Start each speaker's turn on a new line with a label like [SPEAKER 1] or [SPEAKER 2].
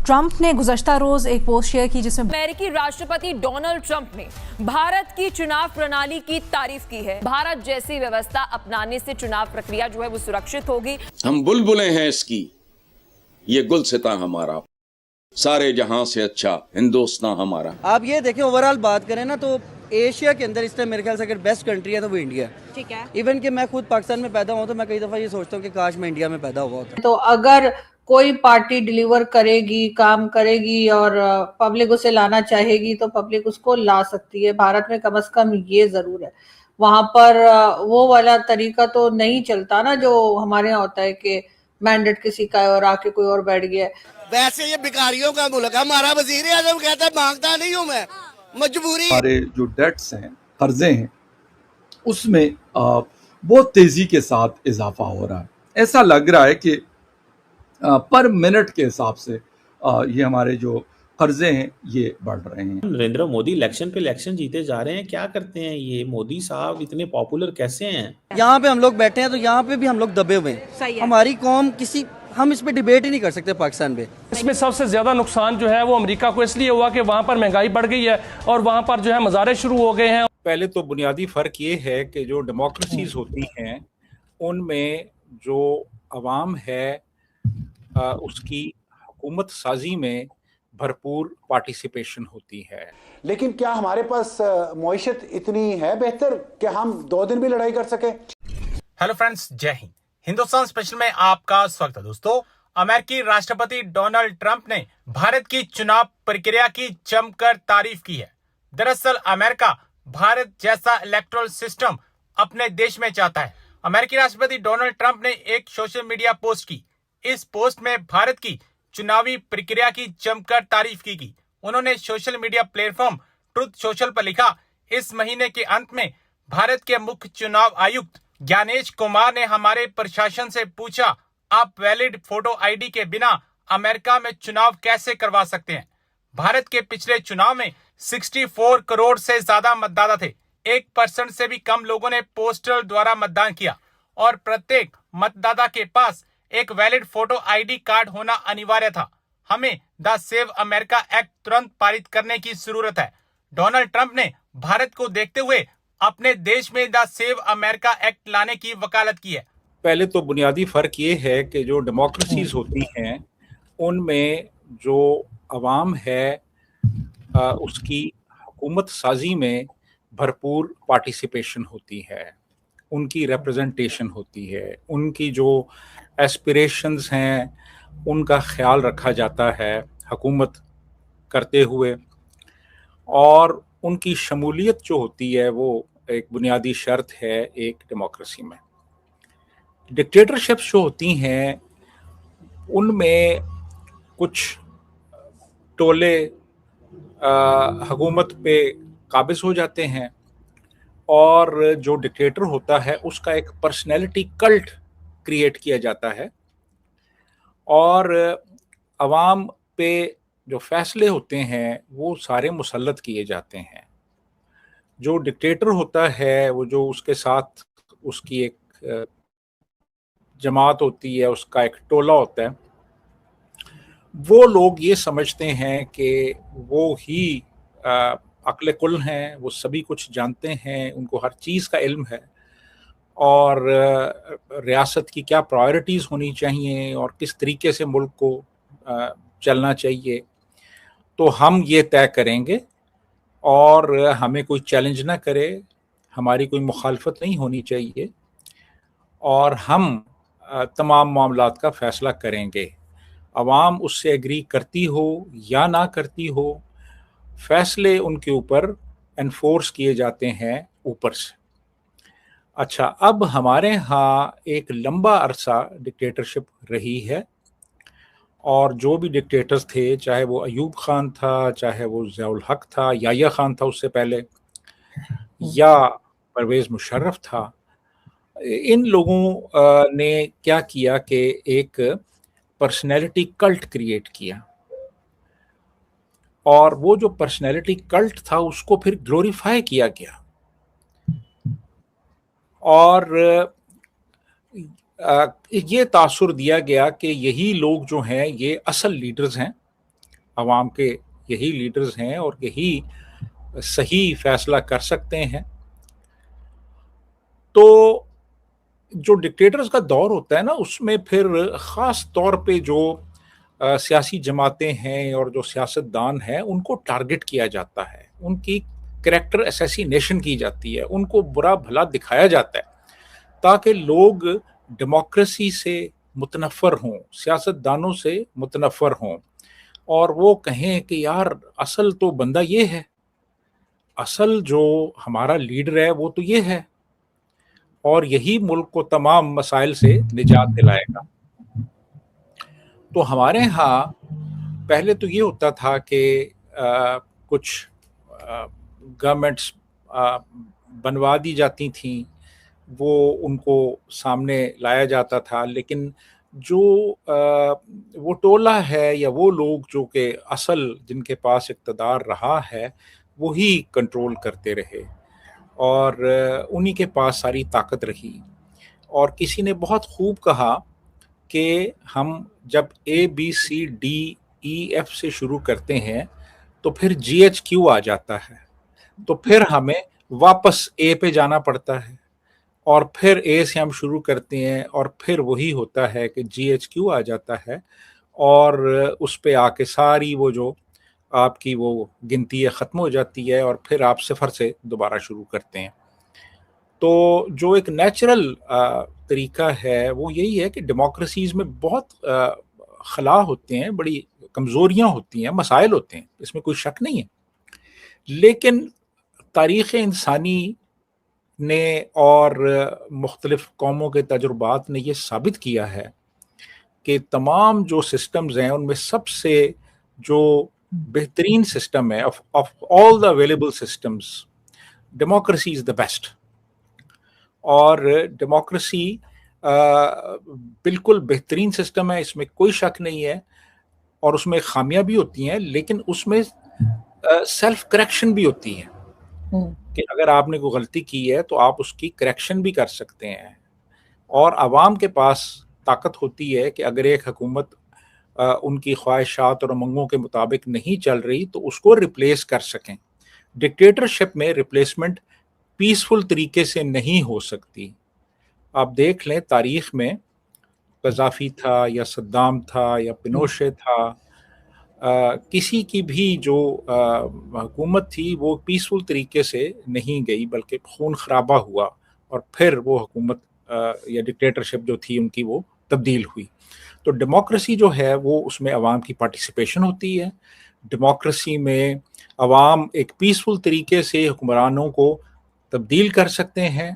[SPEAKER 1] Trump ने गुज़श्ता रोज एक post share की जिसमें
[SPEAKER 2] अमेरिकी राष्ट्रपति डोनाल्ड ट्रंप ने भारत की चुनाव प्रणाली की तारीफ की है। भारत जैसी व्यवस्था अपनाने से चुनाव प्रक्रिया जो है वो सुरक्षित होगी।
[SPEAKER 3] हम बुलबुलें हैं इसकी, ये गुलसिता हमारा, सारे जहां से अच्छा हिंदुस्तान हमारा।
[SPEAKER 4] आप ये देखें, ओवरऑल बात करें ना तो एशिया के अंदर इस टाइम मेरे ख्याल से अगर बेस्ट कंट्री है तो वो इंडिया है।
[SPEAKER 5] ठीक है।
[SPEAKER 4] इवन कि मैं खुद पाकिस्तान में पैदा हुआ तो मैं कई दफ़ा ये सोचता हूँ कि काश मैं इंडिया में पैदा हुआ होता।
[SPEAKER 5] तो अगर कोई पार्टी डिलीवर करेगी, काम करेगी और पब्लिक उसे लाना चाहेगी तो पब्लिक उसको ला सकती है। भारत में कम से कम ये जरूर है, वहां पर वो वाला तरीका तो नहीं चलता ना जो हमारे यहाँ होता है कि मैंडेट किसी का है और आके कोई और बैठ गया।
[SPEAKER 6] वैसे ये भिखारियों का मुल्क है। हमारा वजीर आजम कहता है मांगता नहीं हूँ मैं, मजबूरी।
[SPEAKER 7] हमारे जो डेट्स हैं, कर्जे हैं, उसमें बहुत तेजी के साथ इजाफा हो रहा है। ऐसा लग रहा है कि पर मिनट के हिसाब से ये हमारे जो कर्जे हैं ये बढ़ रहे हैं।
[SPEAKER 8] नरेंद्र मोदी इलेक्शन पे इलेक्शन जीते जा रहे हैं, क्या करते हैं ये मोदी साहब, इतने पॉपुलर कैसे हैं?
[SPEAKER 4] यहाँ पे हम लोग बैठे हैं तो यहाँ पे भी हम लोग दबे हुए हैं। हमारी कौम हम इस पे डिबेट ही नहीं कर सकते पाकिस्तान पे।
[SPEAKER 9] इसमें सबसे ज्यादा नुकसान जो है वो अमेरिका को इसलिए हुआ कि वहाँ पर महंगाई बढ़ गई है और वहाँ पर जो है मजारे शुरू हो गए हैं।
[SPEAKER 10] पहले तो बुनियादी फर्क ये है कि जो डेमोक्रेसीज होती हैं उनमें जो अवाम है उसकी हुकूमत साजी में भरपूर पार्टिसिपेशन होती है।
[SPEAKER 11] लेकिन क्या हमारे पास मईशत इतनी है बेहतर कि हम 2 दिन भी लड़ाई कर सके?
[SPEAKER 12] हेलो फ्रेंड्स, जय हिंद। हिंदुस्तान स्पेशल में आपका स्वागत है। दोस्तों, अमेरिकी राष्ट्रपति डोनाल्ड ट्रंप ने भारत की चुनाव प्रक्रिया की जमकर तारीफ की है। दरअसल अमेरिका भारत जैसा इलेक्टोरल सिस्टम अपने देश में चाहता है। अमेरिकी राष्ट्रपति डोनाल्ड ट्रंप ने एक सोशल मीडिया पोस्ट की। इस पोस्ट में भारत की चुनावी प्रक्रिया की जमकर तारीफ की गई। उन्होंने social media platform truth social पर लिखा, इस महीने के अंत में भारत के मुख्य चुनाव आयुक्त ज्ञानेश कुमार ने हमारे प्रशासन से पूछा, आप वैलिड फोटो आईडी के बिना अमेरिका में चुनाव कैसे करवा सकते हैं? भारत के पिछले चुनाव में 64 करोड़ से ज्यादा मतदाता थे। 1% से भी कम लोगों ने पोस्टल द्वारा मतदान किया और प्रत्येक मतदाता के पास एक वैलिड फोटो आईडी कार्ड होना अनिवार्य था। हमें द सेव अमेरिका एक्ट तुरंत पारित करने की जरूरत है। डोनाल्ड ट्रंप ने भारत को देखते हुए अपने देश में द सेव अमेरिका एक्ट लाने की वकालत की है।
[SPEAKER 10] पहले तो बुनियादी फर्क ये है कि जो डेमोक्रेसीज होती हैं उनमें जो अवाम है उसकी हुकूमत साजी में भरपूर पार्टिसिपेशन होती है, उनकी रिप्रेजेंटेशन होती है, उनकी जो एस्पिरेशंस हैं उनका ख्याल रखा जाता है हुकूमत करते हुए, और उनकी शमूलियत जो होती है वो एक बुनियादी शर्त है एक डेमोक्रेसी में। डिक्टेटरशिप्स जो होती हैं उनमें कुछ टोले हुकूमत पे काबिज हो जाते हैं और जो डिक्टेटर होता है उसका एक पर्सनैलिटी कल्ट क्रिएट किया जाता है और अवाम पे जो फैसले होते हैं वो सारे मुसल्लत किए जाते हैं। जो डिक्टेटर होता है वो जो उसके साथ उसकी एक जमात होती है, उसका एक टोला होता है, वो लोग ये समझते हैं कि वो ही अक्ल कुल हैं, वो सभी कुछ जानते हैं, उनको हर चीज़ का इल्म है और रियासत की क्या प्रायोरिटीज़ होनी चाहिए और किस तरीके से मुल्क को चलना चाहिए, तो हम ये तय करेंगे और हमें कोई चैलेंज ना करे, हमारी कोई मुखालफत नहीं होनी चाहिए और हम तमाम मामलात का फ़ैसला करेंगे। अवाम उससे एग्री करती हो या ना करती हो, फ़ैसले उनके ऊपर एनफोर्स किए जाते हैं ऊपर से। अच्छा, अब हमारे यहाँ एक लंबा अरसा डिक्टेटरशिप रही है और जो भी डिक्टेटर्स थे, चाहे वो अयूब खान था, चाहे वो ज़ियाउल हक था, याह्या खान था उससे पहले, या परवेज़ मुशर्रफ था, इन लोगों ने क्या किया कि एक पर्सनैलिटी कल्ट क्रिएट किया और वो जो पर्सनैलिटी कल्ट था उसको फिर ग्लोरीफाई किया गया और ये तासुर दिया गया कि यही लोग जो हैं ये असल लीडर्स हैं عوام کے یہی لیڈرز ہیں اور یہی صحیح فیصلہ کر سکتے ہیں. تو جو ڈکٹیٹرز کا دور ہوتا ہے نا, اس میں پھر خاص طور پہ جو سیاسی جماعتیں ہیں اور جو سیاستدان ہیں ان کو ٹارگٹ کیا جاتا ہے, ان کی کریکٹر اسیسینیشن کی جاتی ہے, ان کو برا بھلا دکھایا جاتا ہے تاکہ لوگ ڈیموکریسی سے متنفر ہوں, سیاستدانوں سے متنفر ہوں, اور وہ کہیں کہ یار اصل تو بندہ یہ ہے, اصل جو ہمارا لیڈر ہے وہ تو یہ ہے, اور یہی ملک کو تمام مسائل سے نجات دلائے گا. تو ہمارے ہاں پہلے تو یہ ہوتا تھا کہ کچھ گورنمنٹس بنوا دی جاتی تھیں, وہ ان کو سامنے لایا جاتا تھا, لیکن جو وہ ٹولہ ہے یا وہ لوگ جو کہ اصل جن کے پاس اقتدار رہا ہے وہی کنٹرول کرتے رہے, اور انہی کے پاس ساری طاقت رہی. اور کسی نے بہت خوب کہا کہ ہم جب ABCDEF سے شروع کرتے ہیں تو پھر GHQ آ جاتا ہے, تو پھر ہمیں واپس A پہ جانا پڑتا ہے, اور پھر A سے ہم شروع کرتے ہیں, اور پھر وہی ہوتا ہے کہ GHQ آ جاتا ہے, اور اس پہ آ کے ساری وہ جو آپ کی وہ گنتی ختم ہو جاتی ہے, اور پھر آپ صفر سے دوبارہ شروع کرتے ہیں. تو جو ایک نیچرل طریقہ ہے وہ یہی ہے کہ ڈیموکریسیز میں بہت خلا ہوتے ہیں, بڑی کمزوریاں ہوتی ہیں, مسائل ہوتے ہیں, اس میں کوئی شک نہیں ہے, لیکن تاریخ انسانی نے اور مختلف قوموں کے تجربات نے یہ ثابت کیا ہے کہ تمام جو سسٹمز ہیں ان میں سب سے جو بہترین سسٹم ہے of all the available systems, democracy is the best. اور ڈیموکریسی بالکل بہترین سسٹم ہے, اس میں کوئی شک نہیں ہے, اور اس میں خامیاں بھی ہوتی ہیں, لیکن اس میں سیلف کریکشن بھی ہوتی ہے کہ اگر آپ نے کوئی غلطی کی ہے تو آپ اس کی کریکشن بھی کر سکتے ہیں. اور عوام کے پاس طاقت ہوتی ہے کہ اگر ایک حکومت ان کی خواہشات اور امنگوں کے مطابق نہیں چل رہی تو اس کو ریپلیس کر سکیں. ڈکٹیٹرشپ میں ریپلیسمنٹ پیسفل طریقے سے نہیں ہو سکتی. آپ دیکھ لیں تاریخ میں قذافی تھا یا صدام تھا یا پینوشے تھا, کسی کی بھی جو حکومت تھی وہ پیسفل طریقے سے نہیں گئی بلکہ خون خرابہ ہوا, اور پھر وہ حکومت یا ڈکٹیٹرشپ جو تھی ان کی وہ تبدیل ہوئی. تو ڈیموکریسی جو ہے وہ اس میں عوام کی پارٹیسپیشن ہوتی ہے. ڈیموکریسی میں عوام ایک پیسفل طریقے سے حکمرانوں کو تبدیل کر سکتے ہیں,